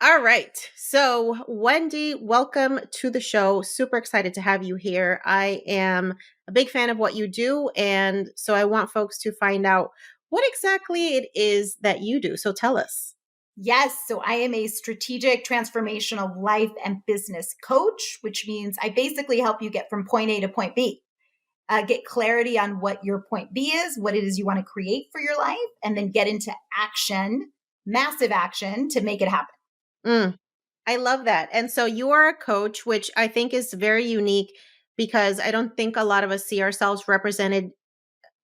All right. So, Wendy, welcome to the show. Super excited to have you here. I am a big fan of what you do. And so I want folks to find out what exactly it is that you do. So tell us. Yes. So I am a strategic transformational life and business coach, which means I basically help you get from point A to point B, get clarity on what your point B is, what it is you want to create for your life, and then get into action, massive action to make it happen. Mm, I love that. And so you are a coach, which I think is very unique because I don't think a lot of us see ourselves represented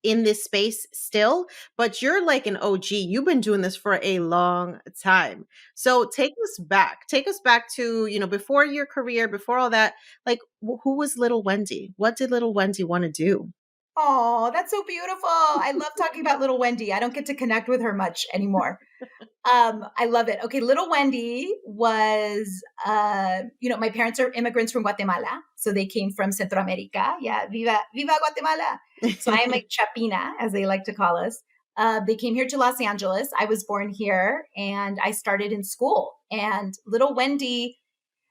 in this space still, but you're like an OG. You've been doing this for a long time. So take us back. Take us back to, before your career, before all that, like who was Little Wendy? What did Little Wendy want to do? Oh, that's so beautiful. I love talking about little Wendy. I don't get to connect with her much anymore. I love it. Okay, little Wendy was, my parents are immigrants from Guatemala, so they came from Centro America. Yeah, viva Guatemala. So I am a Chapina, as they like to call us. They came here to Los Angeles. I was born here, and I started in school. And little Wendy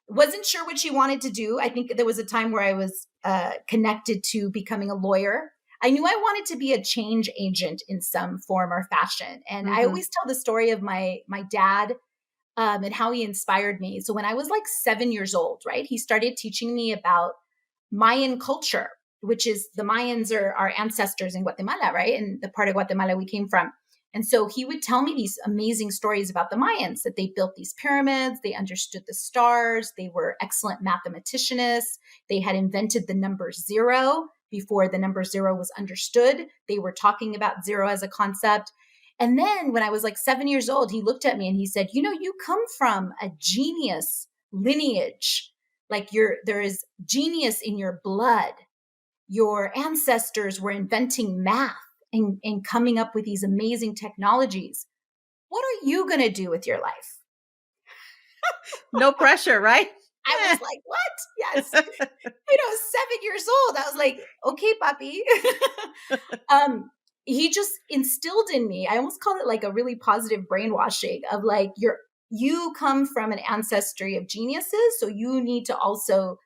wasn't sure what she wanted to do. I think there was a time where I was connected to becoming a lawyer. I knew I wanted to be a change agent in some form or fashion. And I Hmm. always tell the story of my dad and how he inspired me. So when I was like 7 years old, right, he started teaching me about Mayan culture, which is the Mayans are our ancestors in Guatemala, right? And the part of Guatemala we came from. And so he would tell me these amazing stories about the Mayans, that they built these pyramids, they understood the stars, they were excellent mathematicians, they had invented the number zero before the number zero was understood. They were talking about zero as a concept. And then when I was like 7 years old, he looked at me and he said, you come from a genius lineage. Like there is genius in your blood. Your ancestors were inventing math and coming up with these amazing technologies. What are you going to do with your life? No pressure, right? I was like, what? Yes. 7 years old. I was like, okay, papi. He just instilled in me, I almost call it like a really positive brainwashing of like, you come from an ancestry of geniuses. So you need to also,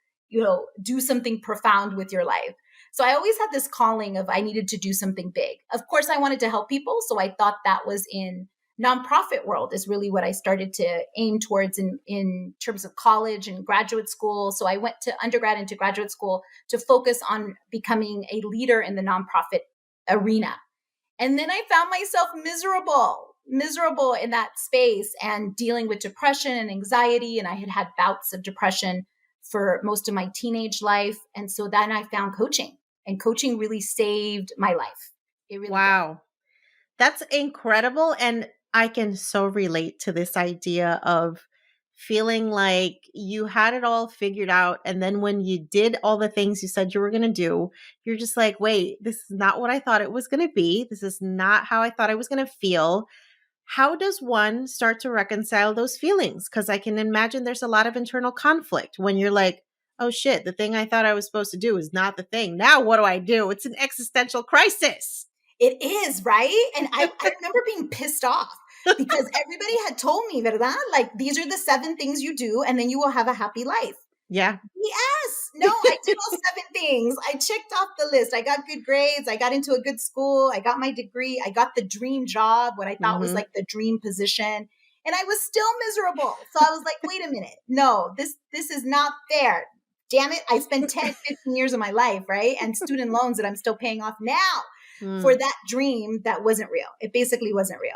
do something profound with your life. So I always had this calling of I needed to do something big. Of course, I wanted to help people. So I thought that was in nonprofit world is really what I started to aim towards in terms of college and graduate school. So I went to undergrad into graduate school to focus on becoming a leader in the nonprofit arena. And then I found myself miserable in that space and dealing with depression and anxiety. And I had had bouts of depression for most of my teenage life. And so then I found coaching, and coaching really saved my life. It really did. Wow. That's incredible. And I can so relate to this idea of feeling like you had it all figured out. And then when you did all the things you said you were going to do, you're just like, wait, this is not what I thought it was going to be. This is not how I thought I was going to feel. How does one start to reconcile those feelings? Because I can imagine there's a lot of internal conflict when you're like, oh shit, the thing I thought I was supposed to do is not the thing. Now what do I do? It's an existential crisis. It is, right? And I remember being pissed off because everybody had told me, ¿verdad? Like, these are the 7 things you do, and then you will have a happy life. Yeah. Yes. No, I did all 7 things. I checked off the list. I got good grades. I got into a good school. I got my degree. I got the dream job, what I thought was Hmm. like the dream position. And I was still miserable. So I was like, wait a minute. No, this is not fair. Damn it. I spent 10, 15 years of my life, right? And student loans that I'm still paying off now for that dream that wasn't real. It basically wasn't real.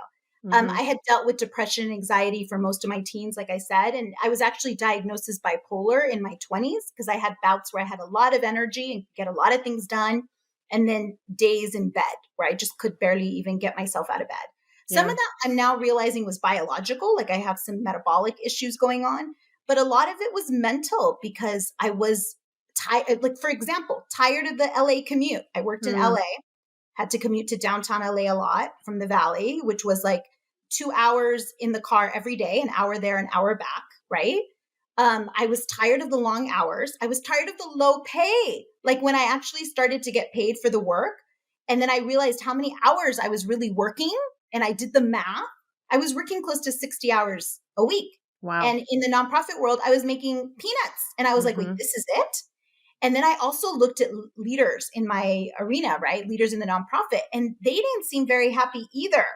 Mm-hmm. I had dealt with depression and anxiety for most of my teens, like I said, and I was actually diagnosed as bipolar in my 20s because I had bouts where I had a lot of energy and get a lot of things done, and then days in bed where I just could barely even get myself out of bed. Some Yeah. of that I'm now realizing was biological, like I have some metabolic issues going on, but a lot of it was mental because I was tired. Like, for example, tired of the LA commute. I worked in Mm. LA, had to commute to downtown LA a lot from the Valley, which was like 2 hours in the car every day, an hour there, an hour back, right? I was tired of the long hours. I was tired of the low pay. Like when I actually started to get paid for the work, and then I realized how many hours I was really working, and I did the math. I was working close to 60 hours a week. Wow. And in the nonprofit world, I was making peanuts. And I was like, wait, Mhm. this is it? And then I also looked at leaders in my arena, right? Leaders in the nonprofit, and they didn't seem very happy either.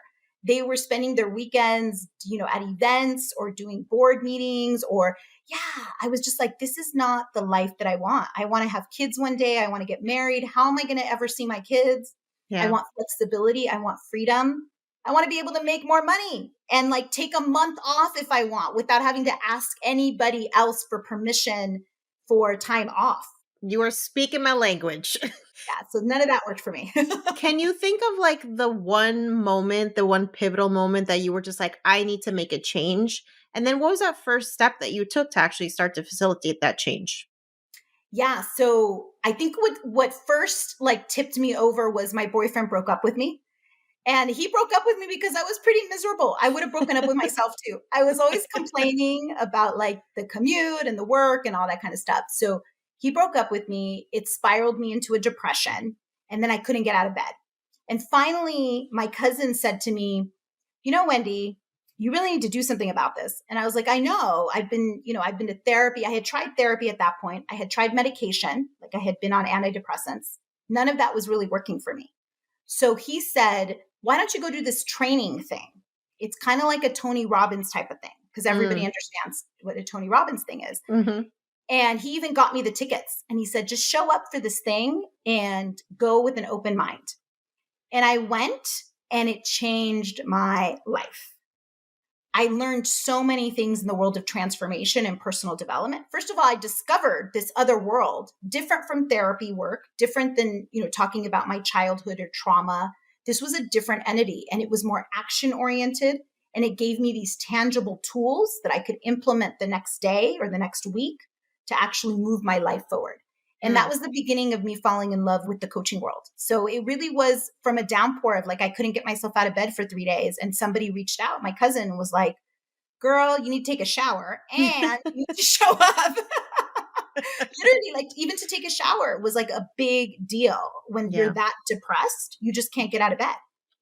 They were spending their weekends, at events or doing board meetings or yeah, I was just like, this is not the life that I want. I want to have kids one day. I want to get married. How am I going to ever see my kids? I Yeah. want flexibility. I want freedom. I want to be able to make more money and like take a month off if I want without having to ask anybody else for permission for time off. You are speaking my language. Yeah, so none of that worked for me. Can you think of like the one moment, the one pivotal moment that you were just like, I need to make a change? And then what was that first step that you took to actually start to facilitate that change? Yeah, so I think what first like tipped me over was my boyfriend broke up with me. And he broke up with me because I was pretty miserable. I would have broken up with myself too. I was always complaining about like the commute and the work and all that kind of stuff. So he broke up with me. It spiraled me into a depression. And then I couldn't get out of bed. And finally, my cousin said to me, Wendy, you really need to do something about this. And I was like, I know. I've been to therapy. I had tried therapy at that point. I had tried medication, like I had been on antidepressants. None of that was really working for me. So he said, why don't you go do this training thing? It's kind of like a Tony Robbins type of thing because everybody Mm. understands what a Tony Robbins thing is. Mhm. And he even got me the tickets and he said, just show up for this thing and go with an open mind. And I went and it changed my life. I learned so many things in the world of transformation and personal development. First of all, I discovered this other world, different from therapy work, different than, talking about my childhood or trauma. This was a different entity and it was more action oriented. And it gave me these tangible tools that I could implement the next day or the next week to actually move my life forward. And that Mm. was the beginning of me falling in love with the coaching world. So it really was from a downpour of like, I couldn't get myself out of bed for 3 days. And somebody reached out. My cousin was like, girl, you need to take a shower and you need to show up. Literally, like even to take a shower was like a big deal when you're Yeah. that depressed. You just can't get out of bed.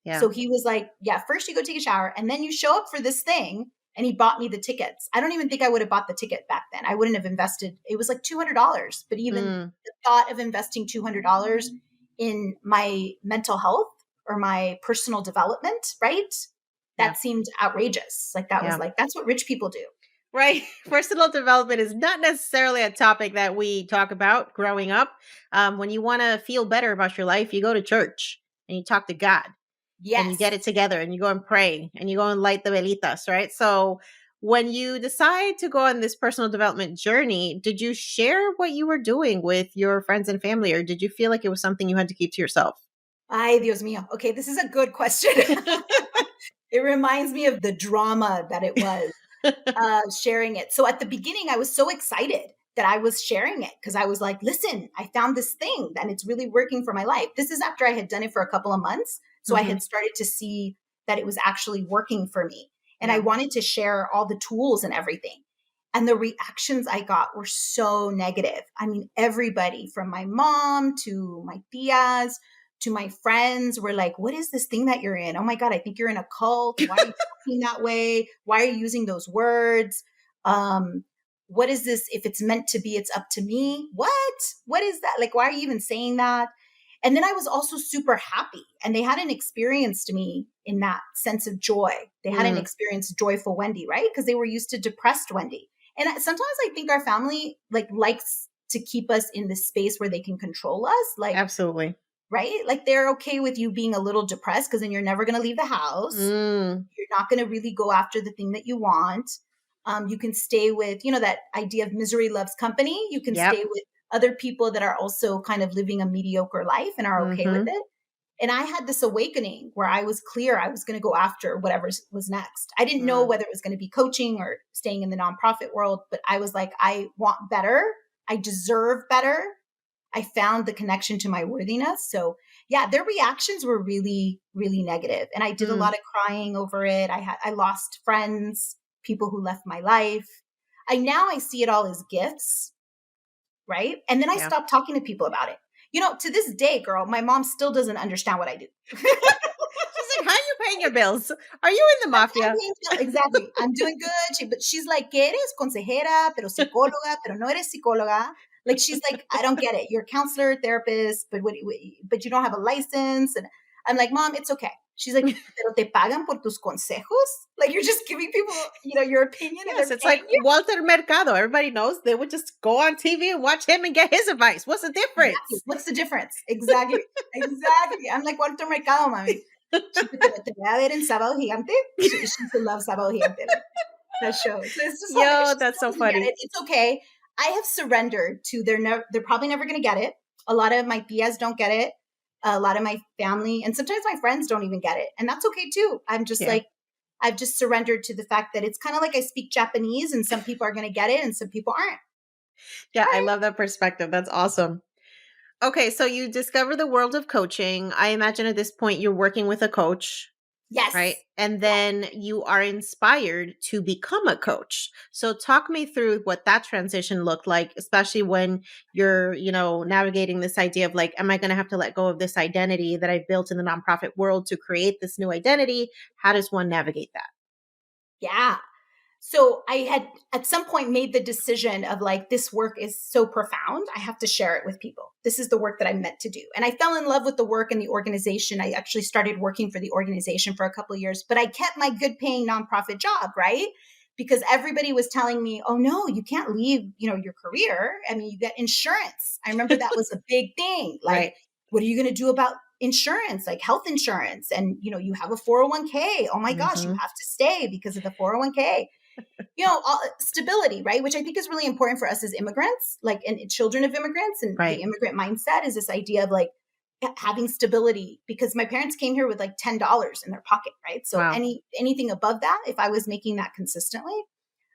Yeah. So he was like, yeah, first you go take a shower and then you show up for this thing. And he bought me the tickets. I don't even think I would have bought the ticket back then. I wouldn't have invested. It was like $200. But even Mm. the thought of investing $200 in my mental health or my personal development, right? Yeah. That seemed outrageous. Like that was Yeah. like, that's what rich people do. Right. Personal development is not necessarily a topic that we talk about growing up. When you want to feel better about your life, you go to church and you talk to God and you get Yes. it together and you go and pray and you go and light the velitas, right? So when you decide to go on this personal development journey, did you share what you were doing with your friends and family, or did you feel like it was something you had to keep to yourself? Ay, Dios mío. Okay, this is a good question. It reminds me of the drama that it was sharing it. So at the beginning, I was so excited that I was sharing it because I was like, listen, I found this thing and it's really working for my life. This is after I had done it for a couple of months. So I Hmm. had started to see that it was actually working for me. And I Yeah. wanted to share all the tools and everything. And the reactions I got were so negative. I mean, everybody from my mom to my tias to my friends were like, what is this thing that you're in? Oh my God, I think you're in a cult. Why are you talking that way? Why are you using those words? Um, what is this? If it's meant to be, it's up to me. What? What is that? Like, why are you even saying that? And then I was also super happy. And they hadn't experienced me in that sense of joy. They hadn't Mm, experienced joyful Wendy, right? Because they were used to depressed Wendy. And sometimes I think our family like likes to keep us in this space where they can control us. Like, absolutely. right? Like they're okay with you being a little depressed because then you're never going to leave the house. Mm, You're not going to really go after the thing that you want. You can stay with, that idea of misery loves company. You can yep. stay with other people that are also kind of living a mediocre life and are okay with Hmm. it. And I had this awakening where I was clear I was going to go after whatever was next. I didn't know Mm, whether it was going to be coaching or staying in the nonprofit world, but I was like, I want better. I deserve better. I found the connection to my worthiness. So yeah, their reactions were really, really negative. And I did a mm, lot of crying over it. I lost friends, people who left my life. I see it all as gifts, right? And then I yeah. stopped talking to people about it. To this day, girl, my mom still doesn't understand what I do. She's How are you paying your bills? Are you in the mafia? Exactly. I'm doing good. But she's like, ¿qué eres? Consejera, pero psicóloga, pero no eres psicóloga. Like, she's like, I don't get it. You're a counselor, therapist, but you don't have a license. And I'm like, Mom, it's okay. She's like, pero te pagan por tus consejos? Like, you're just giving people, your opinion and Yes, they're it's paying like you? Walter Mercado. Everybody knows they would just go on TV and watch him and get his advice. What's the Exactly. difference? What's the difference? Exactly. Exactly. I'm like, Walter Mercado, mommy. She te voy a ver en Sábado Gigante. She used to love Sábado Gigante. Like, that show. So it's just hilarious. Yo, She that's still so doesn't get funny. it. It's okay. I have surrendered to they're probably never going to get it. A lot of my tias don't get it. A lot of my family and sometimes my friends don't even get it. And that's okay too. I'm just Yeah. like, I've just surrendered to the fact that it's kind of like I speak Japanese and some people are going to get it and some people aren't. Yeah, All I right. love that perspective. That's awesome. Okay, so you discover the world of coaching. I imagine at this point you're working with a coach, right? Yes. And then you are inspired to become a coach. So talk me through what that transition looked like, especially when you're, navigating this idea of like, am I going to have to let go of this identity that I've built in the nonprofit world to create this new identity? How does one navigate that? Yeah. So I had at some point made the decision of like, this work is so profound. I have to share it with people. This is the work that I'm meant to do. And I fell in love with the work and the organization. I actually started working for the organization for a couple of years, but I kept my good paying nonprofit job, right? Because everybody was telling me, oh no, you can't leave, your career. I mean, you get insurance. I remember that was a big thing. Like, Right. what are you going to do about insurance, like health insurance? And, you have a 401k. Oh my gosh, you Hmm. have to stay because of the 401k. Stability, right? Which I think is really important for us as immigrants, like and children of immigrants. And the Right. immigrant mindset is this idea of like having stability because my parents came here with like $10 in their pocket, right? So Wow. anything above that, if I was making that consistently.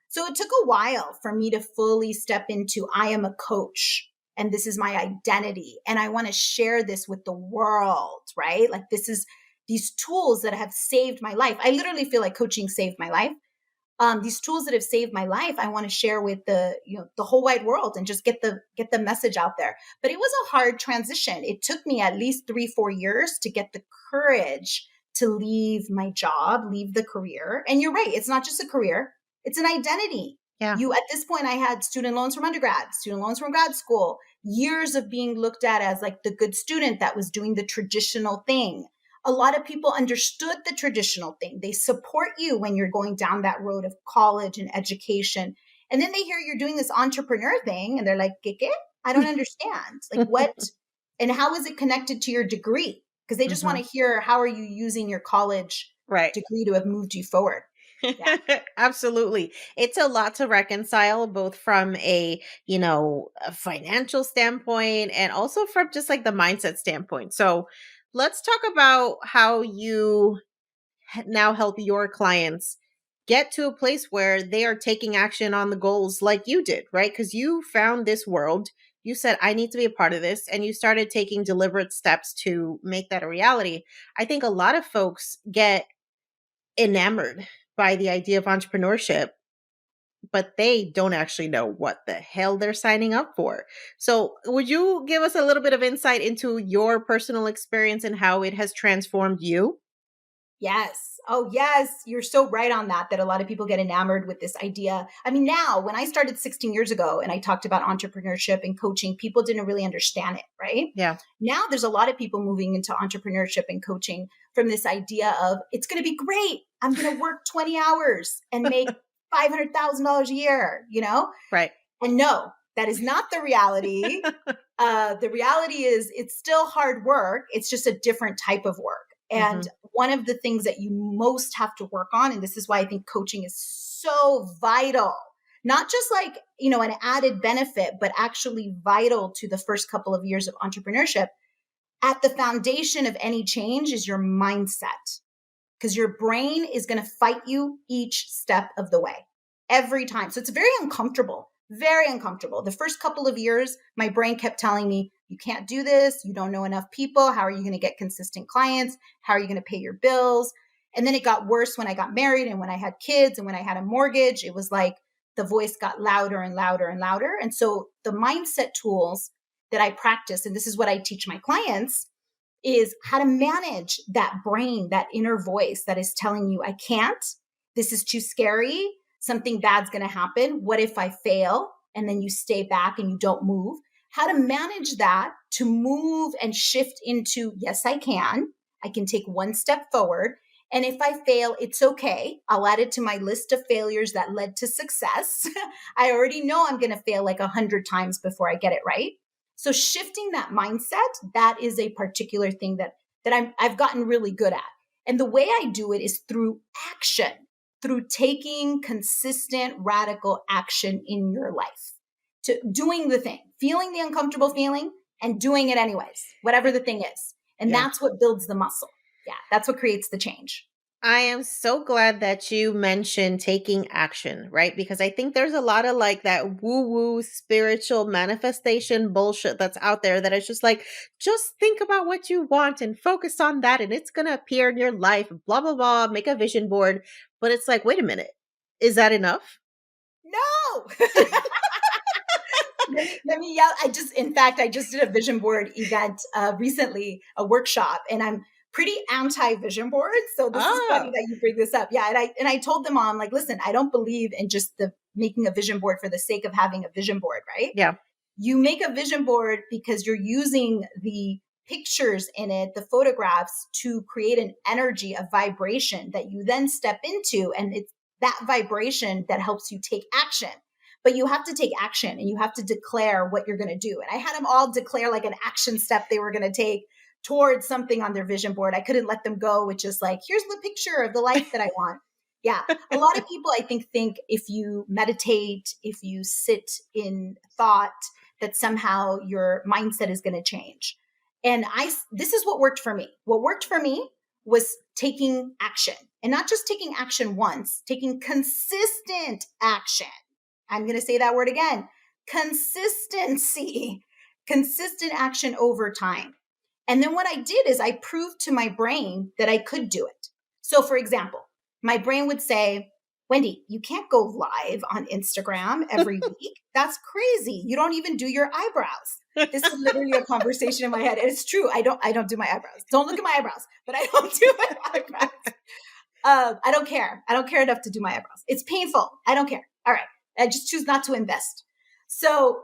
So it took a while for me to fully step into I am a coach and this is my identity. And I want to share this with the world, right? Like this is these tools that have saved my life. I literally feel like coaching saved my life. These tools that have saved my life, I want to share with the whole wide world and just get the message out there. But it was a hard transition. It took me at least 3-4 years to get the courage to leave my job, leave the career. And you're right, it's not just a career, it's an identity. Yeah. You at this point, I had student loans from undergrad, student loans from grad school, years of being looked at as like the good student that was doing the traditional thing. A lot of people understood the traditional thing. They support you when you're going down that road of college and education. And then they hear you're doing this entrepreneur thing and they're like, ¿Qué? I don't understand. Like what and how is it connected to your degree? Because they just want Hmm. to hear how are you using your college Right. degree to have moved you forward. Yeah. Absolutely. It's a lot to reconcile, both from a financial standpoint and also from just like the mindset standpoint. So let's talk about how you now help your clients get to a place where they are taking action on the goals like you did, right? Because you found this world. You said, I need to be a part of this. And you started taking deliberate steps to make that a reality. I think a lot of folks get enamored by the idea of entrepreneurship, but they don't actually know what the hell they're signing up for. So, would you give us a little bit of insight into your personal experience and how it has transformed you? Yes. Oh, yes. You're so right on that a lot of people get enamored with this idea. I mean, now when I started 16 years ago and I talked about entrepreneurship and coaching, people didn't really understand it, right? Yeah. Now there's a lot of people moving into entrepreneurship and coaching from this idea of it's going to be great. I'm going to work 20 hours and make $500,000 a year, Right. And no, that is not the reality. The reality is it's still hard work. It's just a different type of work. And Hmm. one of the things that you most have to work on, and this is why I think coaching is so vital, not just like, an added benefit, but actually vital to the first couple of years of entrepreneurship. At the foundation of any change is your mindset, because your brain is going to fight you each step of the way, every time. So it's very uncomfortable, very uncomfortable. The first couple of years, my brain kept telling me, you can't do this. You don't know enough people. How are you going to get consistent clients? How are you going to pay your bills? And then it got worse when I got married and when I had kids and when I had a mortgage. It was like the voice got louder and louder and louder. And so the mindset tools that I practice, and this is what I teach my clients, is how to manage that brain, that inner voice that is telling you, I can't, this is too scary, something bad's going to happen. What if I fail? And then you stay back and you don't move. How to manage that to move and shift into, yes, I can. I can take one step forward. And if I fail, it's okay. I'll add it to my list of failures that led to success. I already know I'm going to fail like 100 times before I get it right. So shifting that mindset, that is a particular thing that I've gotten really good at. And the way I do it is through action, through taking consistent, radical action in your life, to doing the thing, feeling the uncomfortable feeling and doing it anyways, whatever the thing is. And Yeah. that's what builds the muscle. Yeah, that's what creates the change. I am so glad that you mentioned taking action, right? Because I think there's a lot of like that woo woo spiritual manifestation bullshit that's out there that is just like, just think about what you want and focus on that and it's going to appear in your life, blah, blah, blah, make a vision board. But it's like, wait a minute, is that enough? No. let me yell. In fact, I just did a vision board event recently, a workshop, and I'm pretty anti vision boards. So this is funny Oh, that you bring this up. Yeah. And I told them all, I'm like, listen, I don't believe in just the making a vision board for the sake of having a vision board, right? yeah. You make a vision board because you're using the pictures in it, the photographs, to create an energy, a vibration that you then step into. And it's that vibration that helps you take action. But you have to take action and you have to declare what you're going to do. And I had them all declare like an action step they were going to take towards something on their vision board. I couldn't let them go with just like, here's the picture of the life that I want. Yeah. A lot of people, I think if you meditate, if you sit in thought, that somehow your mindset is going to change. And this is what worked for me. What worked for me was taking action, and not just taking action once, taking consistent action. I'm going to say that word again, consistency, consistent action over time. And then what I did is I proved to my brain that I could do it. So for example, my brain would say, Wendy, you can't go live on Instagram every week. That's crazy. You don't even do your eyebrows. This is literally a conversation in my head. And it's true. I don't do my eyebrows. Don't look at my eyebrows, but I don't do my eyebrows. I don't care. I don't care enough to do my eyebrows. It's painful. I don't care. All right. I just choose not to invest. So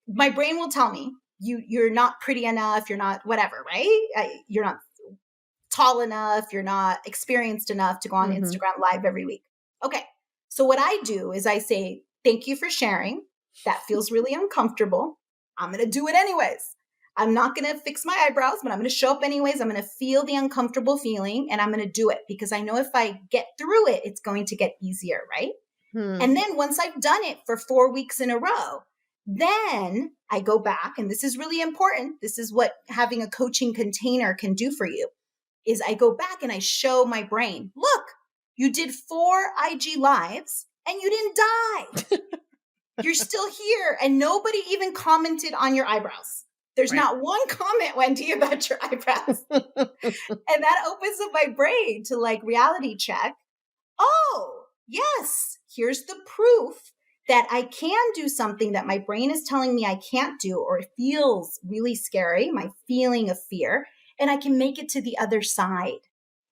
my brain will tell me, you're not pretty enough. You're not whatever, right? You're not tall enough. You're not experienced enough to go on Mm-hmm. Instagram live every week. Okay. So what I do is I say, thank you for sharing. That feels really uncomfortable. I'm going to do it anyways. I'm not going to fix my eyebrows, but I'm going to show up anyways. I'm going to feel the uncomfortable feeling and I'm going to do it because I know if I get through it, it's going to get easier, right? Hmm. And then once I've done it for 4 weeks in a row, then I go back, and this is really important. This is what having a coaching container can do for you, is I go back and I show my brain, look, you did 4 IG lives and you didn't die. You're still here. And nobody even commented on your eyebrows. There's Right. not one comment, Wendy, about your eyebrows. And that opens up my brain to like reality check. Oh, yes, here's the proof that I can do something that my brain is telling me I can't do, or it feels really scary, my feeling of fear, and I can make it to the other side.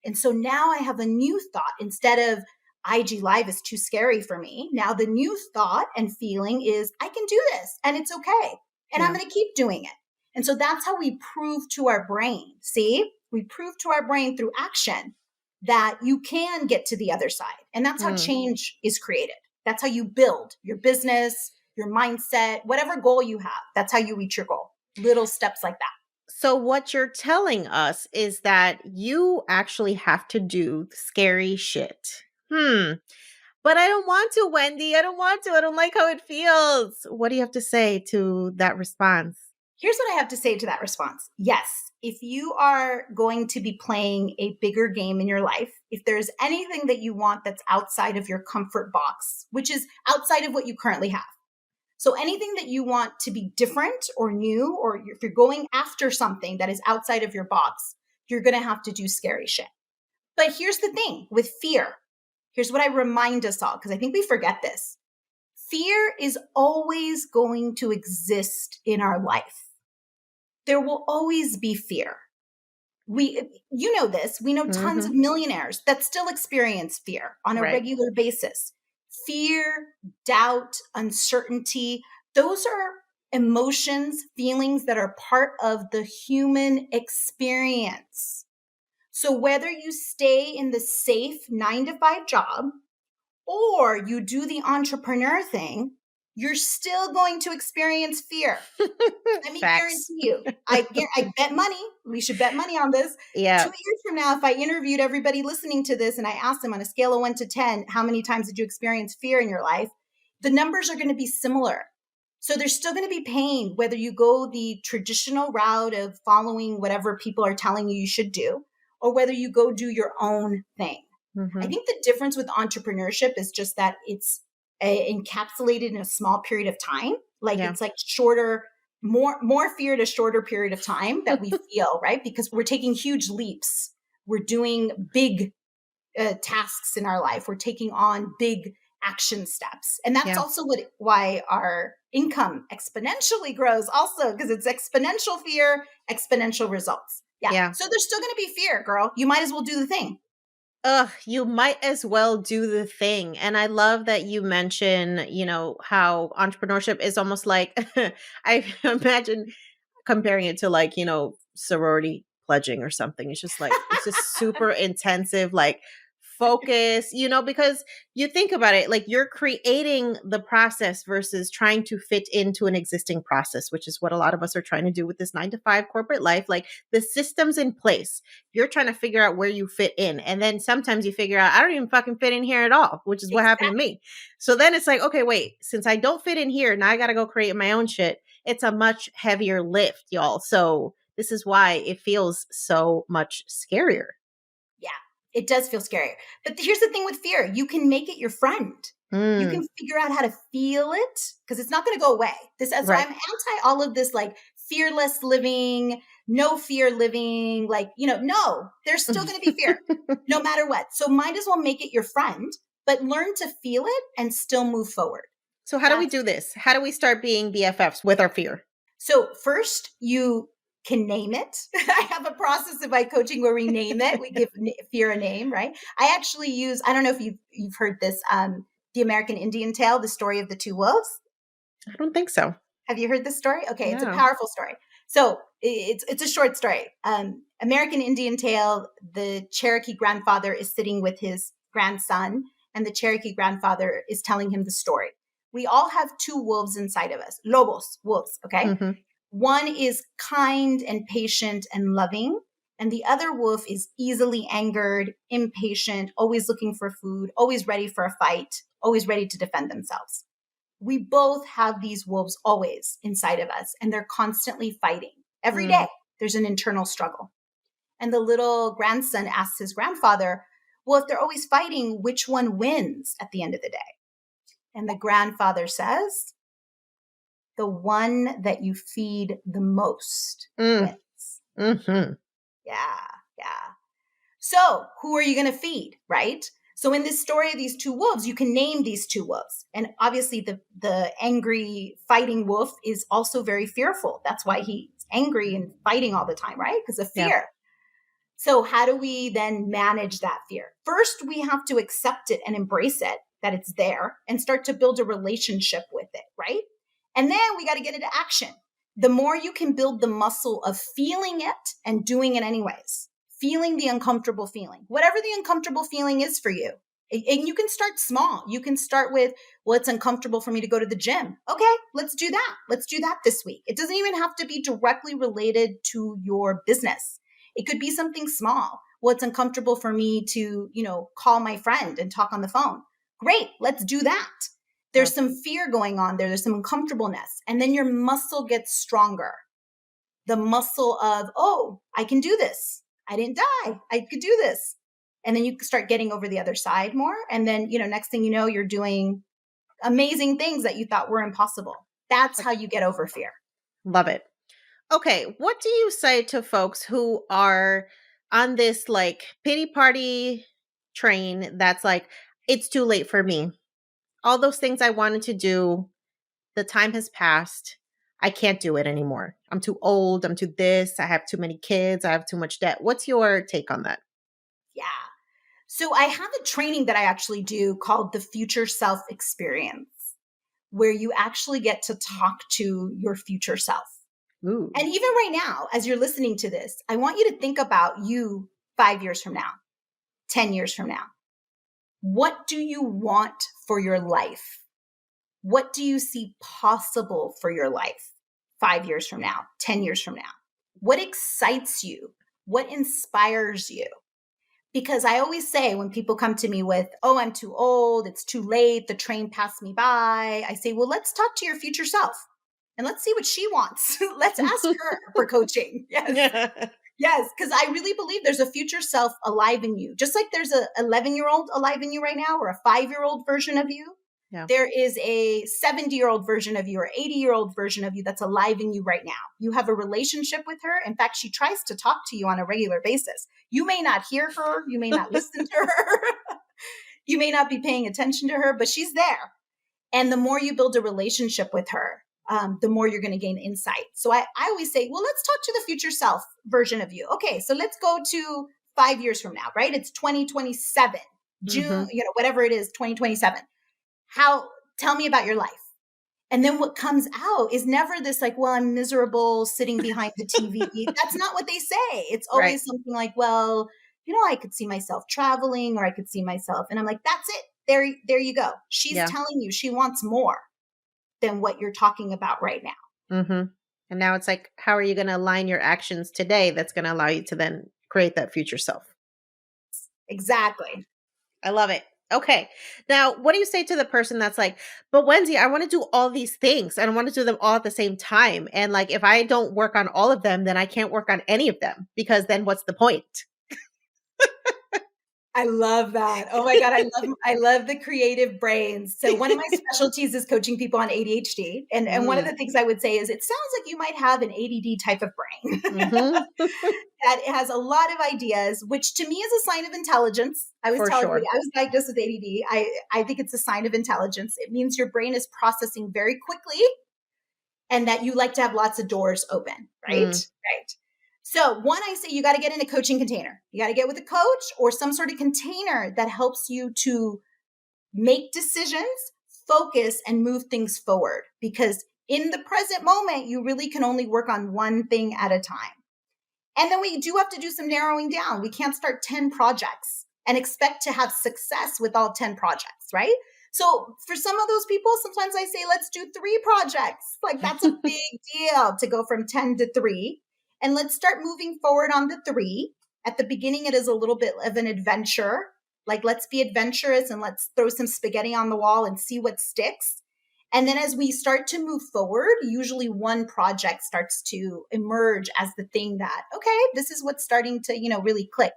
And so now I have a new thought. Instead of IG Live is too scary for me, now the new thought and feeling is I can do this and it's okay. And I'm Yeah. going to keep doing it. And so that's how we prove to our brain. See, we prove to our brain through action that you can get to the other side. And that's how Hmm. change is created. That's how you build your business, your mindset, whatever goal you have. That's how you reach your goal. Little steps like that. So, what you're telling us is that you actually have to do scary shit. But I don't want to, Wendy. I don't want to. I don't like how it feels. What do you have to say to that response? Here's what I have to say to that response. Yes, if you are going to be playing a bigger game in your life, if there's anything that you want that's outside of your comfort box, which is outside of what you currently have. So anything that you want to be different or new, or if you're going after something that is outside of your box, you're going to have to do scary shit. But here's the thing with fear. Here's what I remind us all, because I think we forget this. Fear is always going to exist in our life. There will always be fear. You know this, we know tons of Mhm. millionaires that still experience fear on a Right. regular basis. Fear, doubt, uncertainty, those are emotions, feelings that are part of the human experience. So whether you stay in the safe 9 to 5 job or you do the entrepreneur thing, you're still going to experience fear. Let me Facts. guarantee you. I bet money. We should bet money on this. Yeah. 2 years from now, if I interviewed everybody listening to this and I asked them on a scale of 1 to 10, how many times did you experience fear in your life? The numbers are going to be similar. So there's still going to be pain, whether you go the traditional route of following whatever people are telling you should do, or whether you go do your own thing. I Mhm. think the difference with entrepreneurship is just that it's encapsulated in a small period of time. Like Yeah. it's like shorter, more fear at a shorter period of time that we feel, right? Because we're taking huge leaps. We're doing big tasks in our life. We're taking on big action steps. And that's Yeah. also why our income exponentially grows also, because it's exponential fear, exponential results. Yeah. Yeah. So there's still going to be fear, girl. You might as well do the thing. Ugh, you might as well do the thing. And I love that you mention, how entrepreneurship is almost like I imagine comparing it to like, sorority pledging or something. It's just super intensive, like focus, because you think about it, like you're creating the process versus trying to fit into an existing process, which is what a lot of us are trying to do with this 9 to 5 corporate life. Like the system's in place. You're trying to figure out where you fit in. And then sometimes you figure out, I don't even fucking fit in here at all, which is what happened to Exactly. me. So then it's like, okay, wait, since I don't fit in here, now I got to go create my own shit. It's a much heavier lift, y'all. So this is why it feels so much scarier. Yeah, it does feel scary. But here's the thing with fear, you can make it your friend. You can Mm, figure out how to feel it because it's not going to go away. So right. I'm anti all of this like fearless living, no fear living. Like, no, there's still going to be fear no matter what. So might as well make it your friend, but learn to feel it and still move forward. So how do we That's do this? How do we start being BFFs with our fear? So first, you can name it. I have a process of my coaching where we name it. We give fear a name, right? I actually use. I don't know if you've heard this. The American Indian tale, the story of the two wolves. I don't think so. Have you heard this story? Okay, it's a No. powerful story. So it's a short story. American Indian tale. The Cherokee grandfather is sitting with his grandson, and the Cherokee grandfather is telling him the story. We all have two wolves inside of us, lobos, wolves. Okay, Hmm. one is kind and patient and loving, and the other wolf is easily angered, impatient, always looking for food, always ready for a fight, always ready to defend themselves. We both have these wolves always inside of us, and they're constantly fighting. Every Mm. day, there's an internal struggle. And the little grandson asks his grandfather, well, if they're always fighting, which one wins at the end of the day? And the grandfather says, the one that you feed the most Mm. wins. Hmm. Yeah, yeah. So, who are you going to feed, right? So, in this story of these two wolves, you can name these two wolves. And obviously, the angry fighting wolf is also very fearful. That's why he's angry and fighting all the time, right? Because of Yeah. fear. So, how do we then manage that fear? First, we have to accept it and embrace it, that it's there, and start to build a relationship with it, right? And then we got to get into action. The more you can build the muscle of feeling it and doing it anyways, feeling the uncomfortable feeling, whatever the uncomfortable feeling is for you. And you can start small. You can start with, well, it's uncomfortable for me to go to the gym. Okay, let's do that. Let's do that this week. It doesn't even have to be directly related to your business. It could be something small. Well, it's uncomfortable for me to, call my friend and talk on the phone. Great, let's do that. Yeah. There's some fear going on there. There's some uncomfortableness. And then your muscle gets stronger. The muscle of, oh, I can do this. I didn't die. I could do this. And then you start getting over the other side more. And then, next thing you know, you're doing amazing things that you thought were impossible. That's how you get over fear. Love it. Okay, what do you say to folks who are on this like pity party train that's like, it's too late for me? All those things I wanted to do, the time has passed. I can't do it anymore. I'm too old. I'm too this. I have too many kids. I have too much debt. What's your take on that? Yeah. So I have a training that I actually do called the Future Self Experience, where you actually get to talk to your future self. Ooh. And even right now, as you're listening to this, I want you to think about you 5 years from now, 10 years from now. What do you want for your life? What do you see possible for your life 5 years from now, 10 years from now? What excites you? What inspires you? Because I always say when people come to me with, oh, I'm too old, it's too late, the train passed me by, I say, well, let's talk to your future self and let's see what she wants. Let's ask her for coaching. Yes. Yes. Because I really believe there's a future self alive in you. Just like there's a 11-year-old alive in you right now, or a 5-year-old version of you. Yeah. There is a 70-year-old version of you or 80-year-old version of you that's alive in you right now. You have a relationship with her. In fact, she tries to talk to you on a regular basis. You may not hear her. You may not listen to her. You may not be paying attention to her, but she's there. And the more you build a relationship with her, the more you're going to gain insight. So I always say, well, let's talk to the future self version of you. Okay, so let's go to 5 years from now, right? It's 2027, June, whatever it is, 2027. Tell me about your life. And then what comes out is never this like, well, I'm miserable sitting behind the TV. That's not what they say. It's Right. always something like, well, I could see myself traveling, or I could see myself. And I'm like, that's it. There you go. She's telling you she wants more than what you're talking about right now. Mm-hmm. And now it's like, how are you going to align your actions today that's going to allow you to then create that future self? Exactly. I love it. Okay. Now, what do you say to the person that's like, but Wendy, I want to do all these things and I want to do them all at the same time. And like, if I don't work on all of them, then I can't work on any of them because then what's the point? I love that. Oh my God. I love the creative brains. So one of my specialties is coaching people on ADHD. And one of the things I would say is it sounds like you might have an ADD type of brain Mm-hmm. that has a lot of ideas, which to me is a sign of intelligence. I was For telling you, sure. I was diagnosed with ADD. I think it's a sign of intelligence. It means your brain is processing very quickly and that you like to have lots of doors open, right? Right. So one, I say you got to get in a coaching container. You got to get with a coach or some sort of container that helps you to make decisions, focus, and move things forward. Because in the present moment, you really can only work on one thing at a time. And then we do have to do some narrowing down. We can't start 10 projects and expect to have success with all 10 projects, right? So for some of those people, sometimes I say, let's do 3 projects. Like that's a big deal to go from 10 to 3. And let's start moving forward on the 3. At the beginning, it is a little bit of an adventure. Like let's be adventurous and let's throw some spaghetti on the wall and see what sticks. And then as we start to move forward, usually one project starts to emerge as the thing that, okay, this is what's starting to, really click.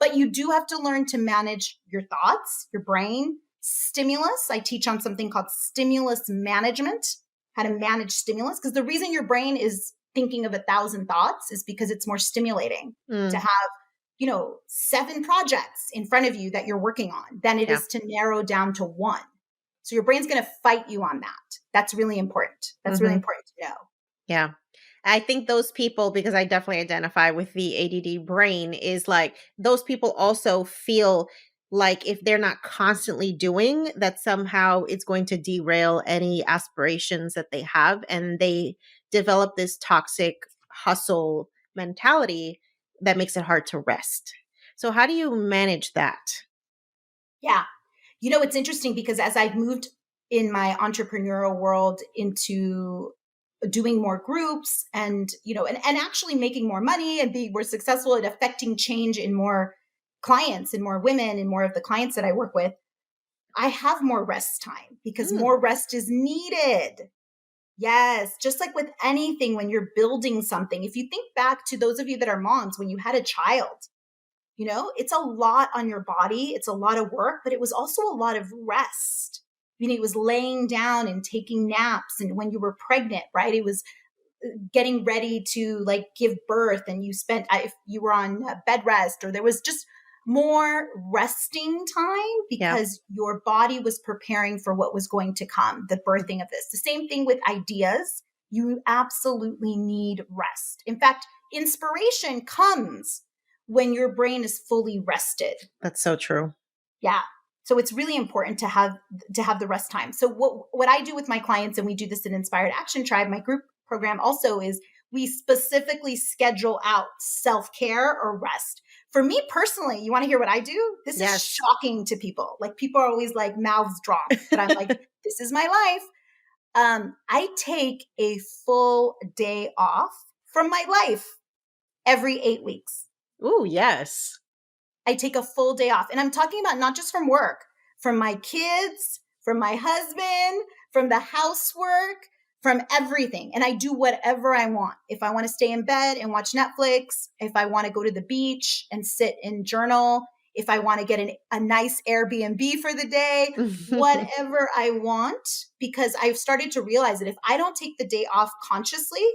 But you do have to learn to manage your thoughts, your brain, stimulus. I teach on something called stimulus management, how to manage stimulus. Because the reason your brain is thinking of 1,000 thoughts is because it's more stimulating to have 7 projects in front of you that you're working on than it is to narrow down to one. So your brain's going to fight you on that. That's really important. That's really important to know. Yeah. I think those people, because I definitely identify with the ADD brain, is like those people also feel like if they're not constantly doing that, somehow it's going to derail any aspirations that they have. And they develop this toxic hustle mentality that makes it hard to rest. So, how do you manage that? Yeah. It's interesting because as I've moved in my entrepreneurial world into doing more groups and actually making more money and being more successful at affecting change in more clients and more women and more of the clients that I work with, I have more rest time because more rest is needed. Yes. Just like with anything, when you're building something, if you think back to those of you that are moms, when you had a child, it's a lot on your body. It's a lot of work, but it was also a lot of rest. It was laying down and taking naps. And when you were pregnant, right, it was getting ready to like give birth and if you were on bed rest, or there was just more resting time because your body was preparing for what was going to come, the birthing of this. The same thing with ideas. You absolutely need rest. In fact, inspiration comes when your brain is fully rested. That's so true. Yeah. So it's really important to have the rest time. So what I do with my clients, and we do this in Inspired Action Tribe, my group program also, is we specifically schedule out self-care or rest. For me personally, you want to hear what I do? This is Yes. shocking to people. Like, people are always like mouths drop, but I'm like, this is my life. I take a full day off from my life every 8 weeks. Ooh, yes. I take a full day off. And I'm talking about not just from work, from my kids, from my husband, from the housework, from everything. And I do whatever I want. If I want to stay in bed and watch Netflix, if I want to go to the beach and sit and journal, if I want to get a nice Airbnb for the day, whatever I want, because I've started to realize that if I don't take the day off consciously,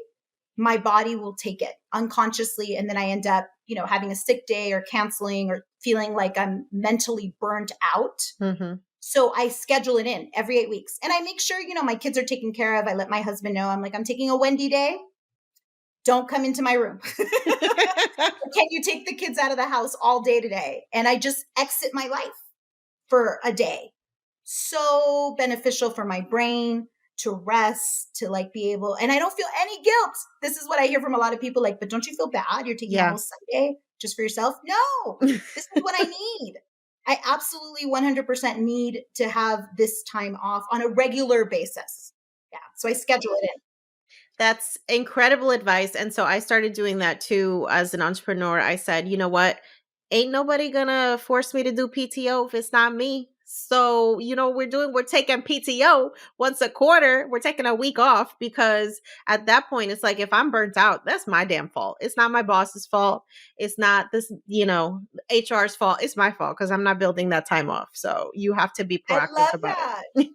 my body will take it unconsciously. And then I end up, having a sick day or canceling or feeling like I'm mentally burnt out. Mm-hmm. So I schedule it in every 8 weeks. And I make sure, my kids are taken care of. I let my husband know. I'm like, I'm taking a Wendy day. Don't come into my room. Can you take the kids out of the house all day today? And I just exit my life for a day. So beneficial for my brain to rest, to be able, and I don't feel any guilt. This is what I hear from a lot of people, but don't you feel bad? You're taking a whole Sunday just for yourself? No, this is what I need. I absolutely 100% need to have this time off on a regular basis. Yeah. So I schedule it in. That's incredible advice. And so I started doing that too as an entrepreneur. I said, you know what? Ain't nobody gonna force me to do PTO if it's not me. So, we're taking PTO once a quarter. We're taking a week off because at that point, it's like, if I'm burnt out, that's my damn fault. It's not my boss's fault. It's not this, HR's fault. It's my fault because I'm not building that time off. So you have to be proactive about it.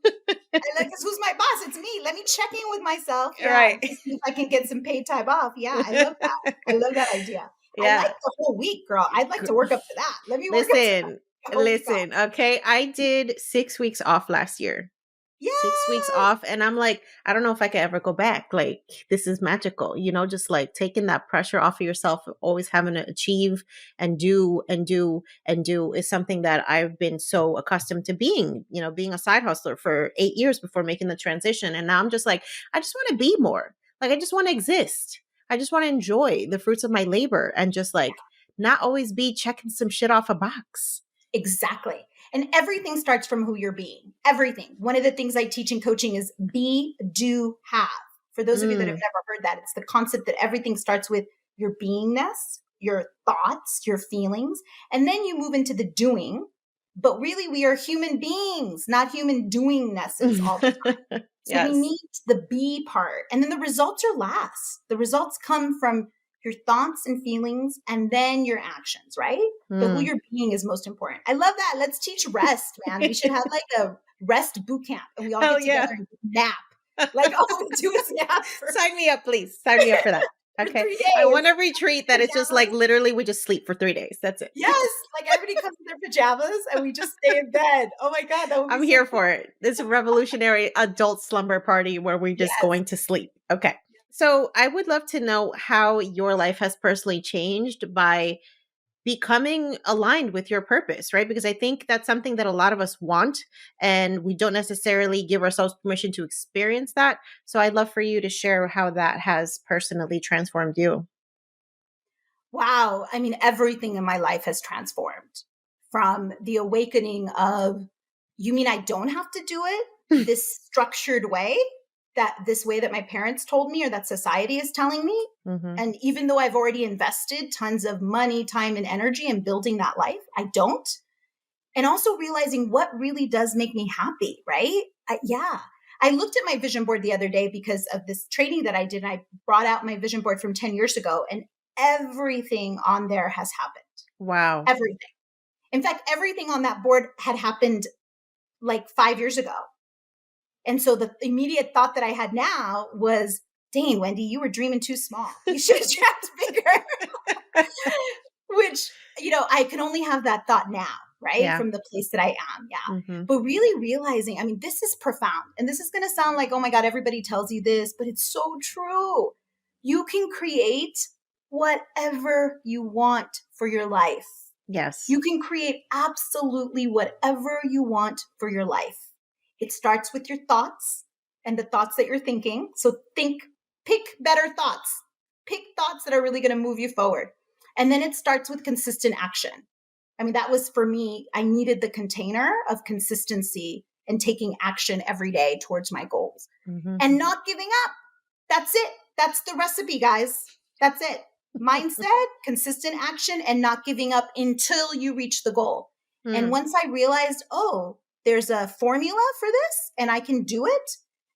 Because who's my boss? It's me. Let me check in with myself. Yeah, right. To see if I can get some paid time off. Yeah, I love that. I love that idea. Yeah. I like the whole week, girl. I'd like to work up to that. Let me work up to that. Listen, okay. I did 6 weeks off last year. Yes. 6 weeks off. And I'm like, I don't know if I could ever go back. Like, this is magical, just taking that pressure off of yourself, always having to achieve and do and do and do is something that I've been so accustomed to being a side hustler for 8 years before making the transition. And now I'm just like, I just want to be more. I just want to exist. I just want to enjoy the fruits of my labor and just not always be checking some shit off a box. Exactly. And everything starts from who you're being. Everything. One of the things I teach in coaching is be, do, have. For those of you that have never heard that, it's the concept that everything starts with your beingness, your thoughts, your feelings, and then you move into the doing. But really, we are human beings, not human doingnesses all the time. So we need the be part. And then the results are last. The results come from your thoughts and feelings, and then your actions, right? But who you're being is most important. I love that. Let's teach rest, man. We should have a rest boot camp, and we all get together and nap. All we do is nap. Sign me up, please. Sign me up for that. Okay. I want a retreat that is just literally we just sleep for 3 days. That's it. Yes. Everybody comes in their pajamas and we just stay in bed. Oh my God. I'm here for it. This revolutionary adult slumber party where we're just going to sleep. Okay. So I would love to know how your life has personally changed by becoming aligned with your purpose, right? Because I think that's something that a lot of us want, and we don't necessarily give ourselves permission to experience that. So I'd love for you to share how that has personally transformed you. Wow. I mean, everything in my life has transformed from the awakening of, you mean I don't have to do it this structured way? This way that my parents told me or that society is telling me. Mm-hmm. And even though I've already invested tons of money, time, and energy in building that life, I don't. And also realizing what really does make me happy, right? I looked at my vision board the other day because of this training that I did. And I brought out my vision board from 10 years ago, and everything on there has happened. Wow. Everything. In fact, everything on that board had happened 5 years ago. And so the immediate thought that I had now was, dang, Wendy, you were dreaming too small. You should have dreamt bigger. Which, I can only have that thought now, right? Yeah. From the place that I am. Yeah. Hmm. But really realizing, I mean, this is profound. And this is going to sound like, oh my God, everybody tells you this, but it's so true. You can create whatever you want for your life. Yes. You can create absolutely whatever you want for your life. It starts with your thoughts and the thoughts that you're thinking. So pick better thoughts, pick thoughts that are really going to move you forward. And then it starts with consistent action. I mean, that was for me, I needed the container of consistency and taking action every day towards my goals Hmm. and not giving up. That's it. That's the recipe, guys. That's it. Mindset, consistent action, and not giving up until you reach the goal. And Mm. once I realized, oh, there's a formula for this and I can do it,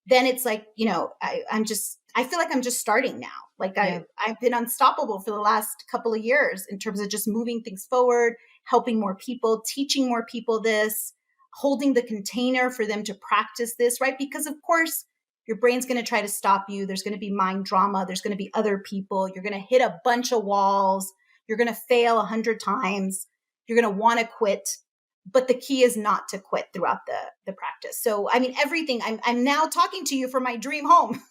then it's like, I feel like I'm just starting now. Like Yeah. I've been unstoppable for the last couple of years in terms of just moving things forward, helping more people, teaching more people this, holding the container for them to practice this, right? Because of course, your brain's going to try to stop you. There's going to be mind drama. There's going to be other people. You're going to hit a bunch of walls. You're going to fail 100 times. You're going to want to quit. But the key is not to quit throughout the practice. So, I mean, everything I'm now talking to you from my dream home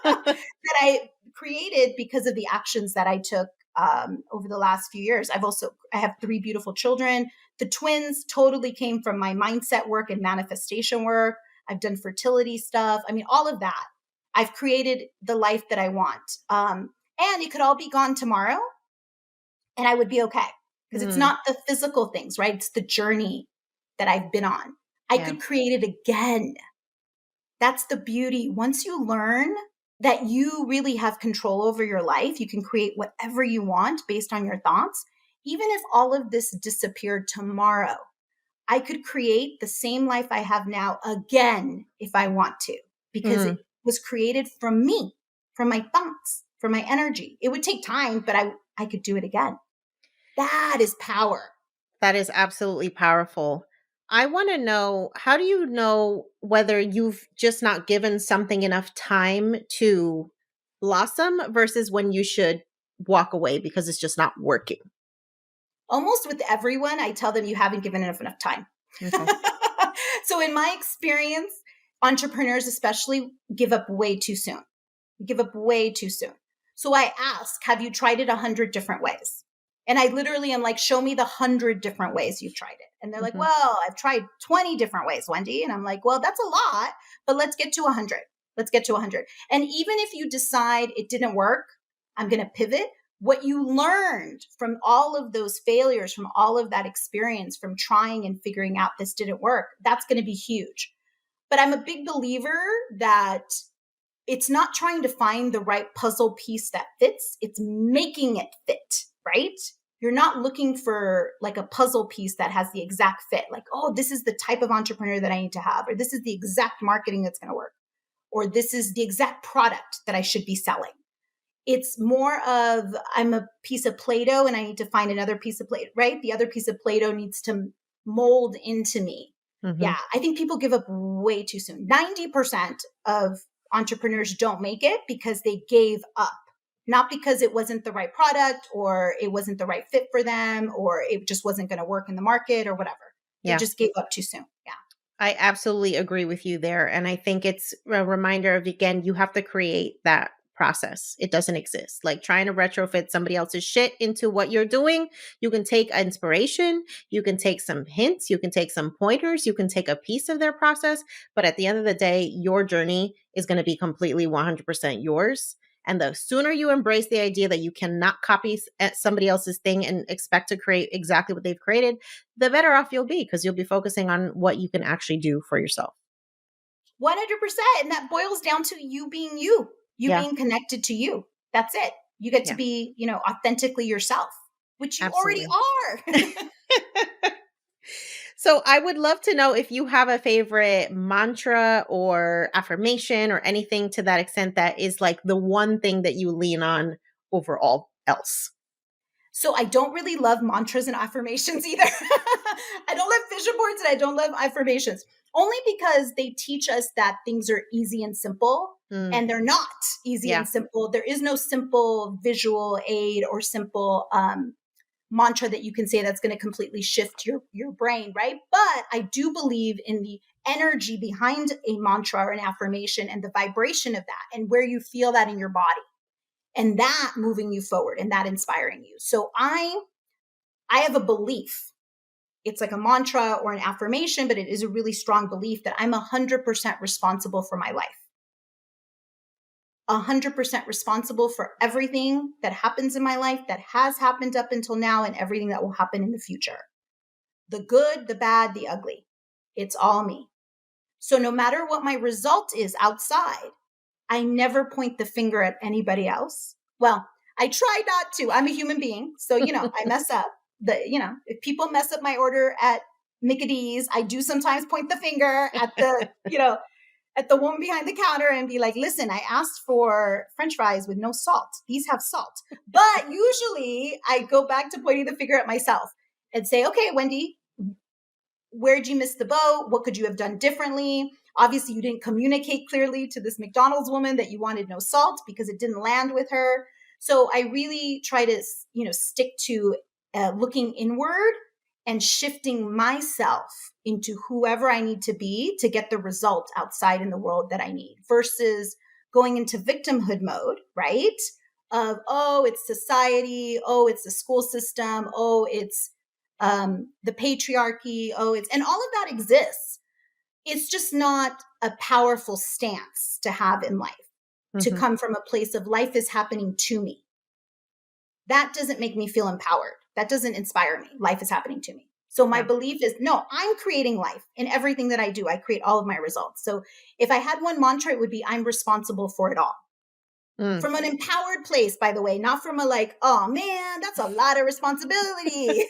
that I created because of the actions that I took over the last few years. I have 3 beautiful children. The twins totally came from my mindset work and manifestation work. I've done fertility stuff. I mean, all of that. I've created the life that I want. And it could all be gone tomorrow and I would be okay because it's Mm. not the physical things, right? It's the journey that I've been on. I Yeah. could create it again. That's the beauty. Once you learn that you really have control over your life, you can create whatever you want based on your thoughts. Even if all of this disappeared tomorrow, I could create the same life I have now again if I want to, because it Mm. was created from me, from my thoughts, from my energy. It would take time, but I could do it again. That is power. That is absolutely powerful. I want to know, how do you know whether you've just not given something enough time to blossom versus when you should walk away because it's just not working? Almost with everyone, I tell them you haven't given enough time. Okay. So, in my experience, entrepreneurs especially give up way too soon. Give up way too soon. So I ask, have you tried it 100 different ways? And I literally am like, show me the 100 different ways you've tried it. And they're like, Hmm. well, I've tried 20 different ways, Wendy. And I'm like, well, that's a lot, but let's get to 100. Let's get to 100. And even if you decide it didn't work, I'm going to pivot. What you learned from all of those failures, from all of that experience, from trying and figuring out this didn't work, that's going to be huge. But I'm a big believer that it's not trying to find the right puzzle piece that fits, it's making it fit, right? You're not looking for like a puzzle piece that has the exact fit, like, oh, this is the type of entrepreneur that I need to have, or this is the exact marketing that's going to work, or this is the exact product that I should be selling. It's more of, I'm a piece of Play-Doh and I need to find another piece of Play-Doh, right? The other piece of Play-Doh needs to mold into me. Hmm. Yeah, I think people give up way too soon. 90% of entrepreneurs don't make it because they gave up, not because it wasn't the right product or it wasn't the right fit for them or it just wasn't going to work in the market or whatever. They Yeah. just gave up too soon. Yeah. I absolutely agree with you there. And I think it's a reminder of, again, you have to create that process. It doesn't exist. Like trying to retrofit somebody else's shit into what you're doing. You can take inspiration, you can take some hints, you can take some pointers, you can take a piece of their process. But at the end of the day, your journey is going to be completely 100% yours. And the sooner you embrace the idea that you cannot copy somebody else's thing and expect to create exactly what they've created, the better off you'll be because you'll be focusing on what you can actually do for yourself. 100%. And that boils down to you being you, you Yeah, being connected to you. That's it. You get to yeah, be, authentically yourself, which you already absolutely. are. So I would love to know if you have a favorite mantra or affirmation or anything to that extent that is like the one thing that you lean on over all else. So I don't really love mantras and affirmations either. I don't love vision boards and I don't love affirmations only because they teach us that things are easy and simple Mm, and they're not easy yeah. and simple. There is no simple visual aid or simple mantra that you can say that's going to completely shift your brain, right? But I do believe in the energy behind a mantra or an affirmation and the vibration of that and where you feel that in your body and that moving you forward and that inspiring you. So I have a belief. It's like a mantra or an affirmation, but it is a really strong belief that I'm 100% responsible for my life. 100% responsible for everything that happens in my life, that has happened up until now, and everything that will happen in the future. The good, the bad, the ugly. It's all me. So no matter what my result is outside, I never point the finger at anybody else. Well, I try not to. I'm a human being. So, I mess up. If people mess up my order at Mickey D's, I do sometimes point the finger at the, at the woman behind the counter and be like, listen, I asked for French fries with no salt. These have salt. But usually I go back to pointing the finger at myself and say, okay, Wendy, where'd you miss the boat? What could you have done differently? Obviously, you didn't communicate clearly to this McDonald's woman that you wanted no salt because it didn't land with her. So I really try to, stick to looking inward and shifting myself into whoever I need to be to get the result outside in the world that I need versus going into victimhood mode, right? Of, oh, it's society. Oh, it's the school system. Oh, it's the patriarchy. Oh, and all of that exists. It's just not a powerful stance to have in life, to come from a place of life is happening to me. That doesn't make me feel empowered. That doesn't inspire me. Life is happening to me. So my belief is, no, I'm creating life in everything that I do. I create all of my results. So if I had one mantra, it would be, I'm responsible for it all. From an empowered place, by the way, not from a like, oh man, that's a lot of responsibility.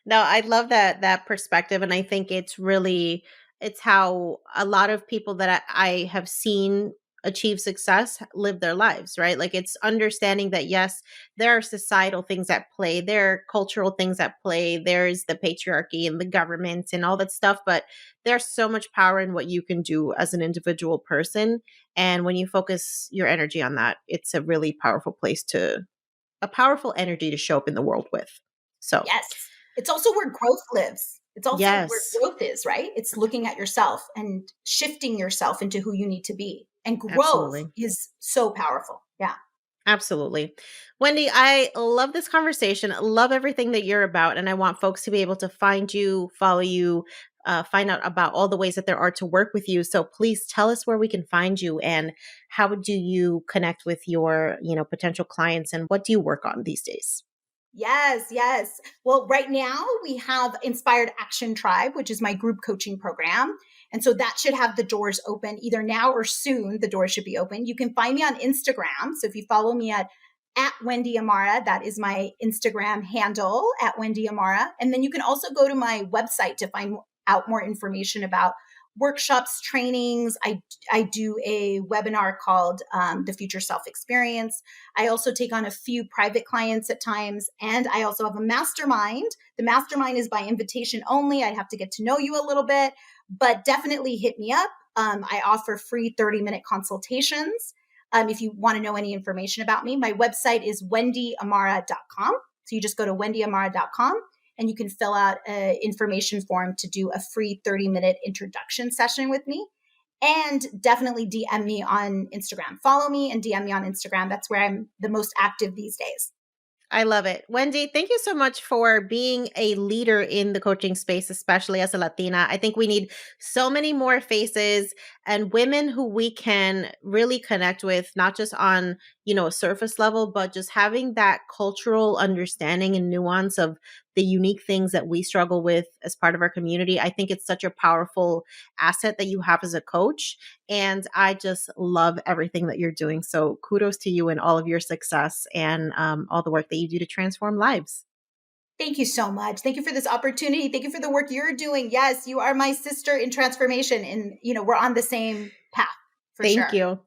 No, I love that perspective. And I think it's how a lot of people that I have seen achieve success live their lives, right? Like it's understanding that, yes, there are societal things at play, there are cultural things at play, there's the patriarchy and the government and all that stuff, but there's so much power in what you can do as an individual person. And when you focus your energy on that, it's a really powerful a powerful energy to show up in the world with. So, yes. It's also where growth lives. It's also where yes, growth is, right? It's looking at yourself and shifting yourself into who you need to be. And growth absolutely. is so powerful. Yeah. Absolutely. Wendy, I love this conversation. Love everything that you're about. And I want folks to be able to find you, follow you, find out about all the ways that there are to work with you. So please tell us where we can find you and how do you connect with your, potential clients and what do you work on these days? Yes, yes. Well, right now we have Inspired Action Tribe, which is my group coaching program. And so that should have the doors open either now or soon. The doors should be open. You can find me on Instagram. So if you follow me at Wendy Amara, that is my Instagram handle at Wendy Amara. And then you can also go to my website to find out more information about workshops, trainings. I do a webinar called The Future Self Experience. I also take on a few private clients at times. And I also have a mastermind. The mastermind is by invitation only. I'd have to get to know you a little bit, but definitely hit me up. I offer free 30-minute consultations. If you want to know any information about me, my website is wendyamara.com. So you just go to wendyamara.com and you can fill out an information form to do a free 30-minute introduction session with me. And definitely DM me on Instagram. Follow me and DM me on Instagram. That's where I'm the most active these days. I love it. Wendy, thank you so much for being a leader in the coaching space, especially as a Latina. I think we need so many more faces and women who we can really connect with, not just on, a surface level, but just having that cultural understanding and nuance of the unique things that we struggle with as part of our community. I think it's such a powerful asset that you have as a coach. And I just love everything that you're doing. So kudos to you and all of your success and all the work that you do to transform lives. Thank you so much. Thank you for this opportunity. Thank you for the work you're doing. Yes, you are my sister in transformation. And, we're on the same path for Thank sure. you.